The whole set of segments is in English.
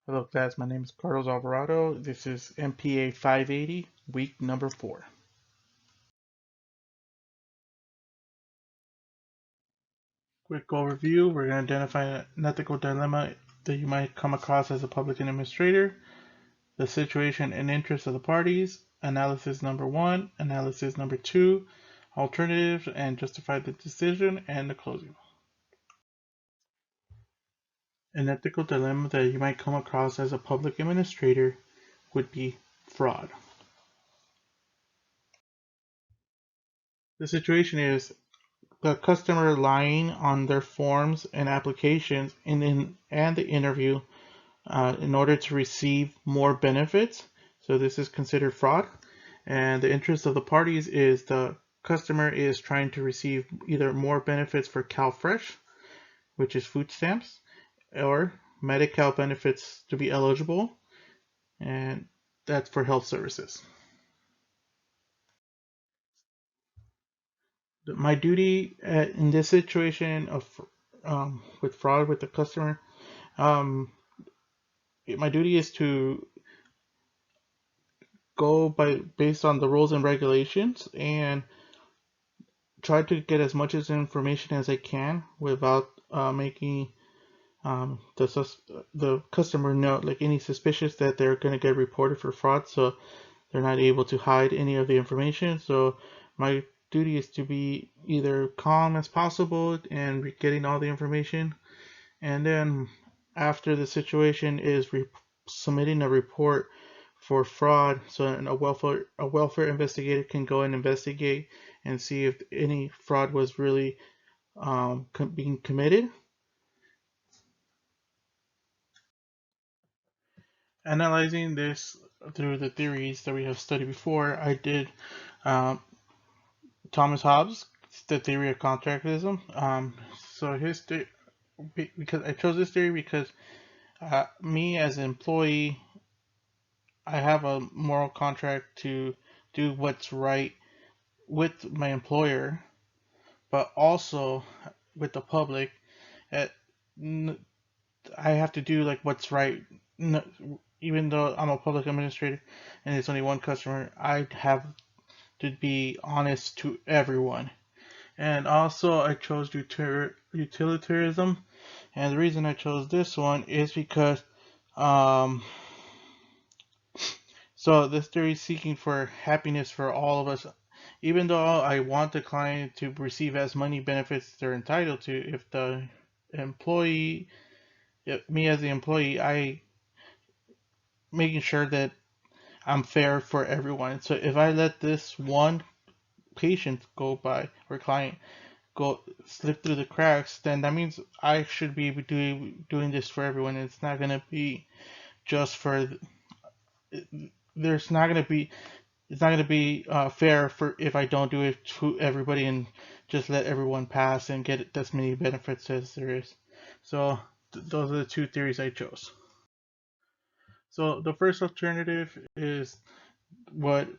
Hello class, my name is Carlos Alvarado. This is MPA 580, week number 4. Quick overview, we're going to identify an ethical dilemma that you might come across as a public administrator, the situation and interests of the parties, analysis number 1, analysis number 2, alternatives and justify the decision, and the closing. An ethical dilemma that you might come across as a public administrator would be fraud. The situation is the customer lying on their forms and applications and the interview in order to receive more benefits. So this is considered fraud. And the interest of the parties is the customer is trying to receive either more benefits for CalFresh, which is food stamps, or Medi-Cal benefits to be eligible, and that's for health services. My duty in this situation of with fraud with the customer, my duty is to go based on the rules and regulations and try to get as much information as I can without making the customer know like any suspicious that they're going to get reported for fraud, so they're not able to hide any of the information. So my duty is to be either calm as possible and getting all the information, and then after the situation is submitting a report for fraud, so a welfare investigator can go and investigate and see if any fraud was really being committed. Analyzing this through the theories that we have studied before, I did Thomas Hobbes, the theory of contractism. So his because I chose this theory because me as an employee, I have a moral contract to do what's right with my employer, but also with the public. At, I have to do like what's right. Even though I'm a public administrator and it's only one customer, I have to be honest to everyone. And also, I chose utilitarianism, and the reason I chose this one is because so this theory is seeking for happiness for all of us. Even though I want the client to receive as many benefits they're entitled to, if the employee, me as the employee, I making sure that I'm fair for everyone. So if I let this one patient go by or client go slip through the cracks, then that means I should be doing this for everyone. It's not gonna be just for. There's not gonna be. It's not gonna be fair for if I don't do it to everybody and just let everyone pass and get as many benefits as there is. So those are the two theories I chose. So the first alternative is what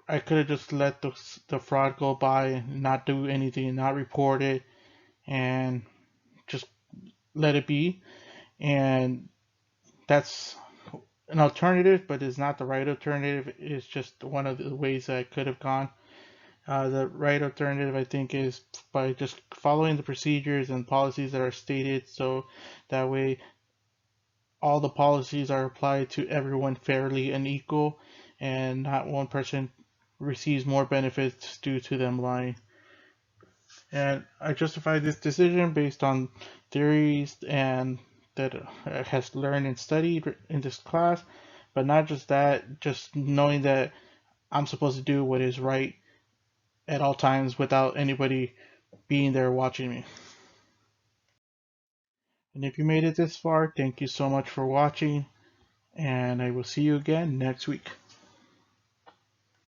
I could have just let the fraud go by and not do anything, not report it, and just let it be. And that's an alternative, but it's not the right alternative. It's just one of the ways that I could have gone. The right alternative, I think, is by just following the procedures and policies that are stated, so that way all the policies are applied to everyone fairly and equal, and not one person receives more benefits due to them lying. And I justify this decision based on theories and that has learned and studied in this class, but not just that, just knowing that I'm supposed to do what is right at all times without anybody being there watching me. And if you made it this far, thank you so much for watching, and I will see you again next week.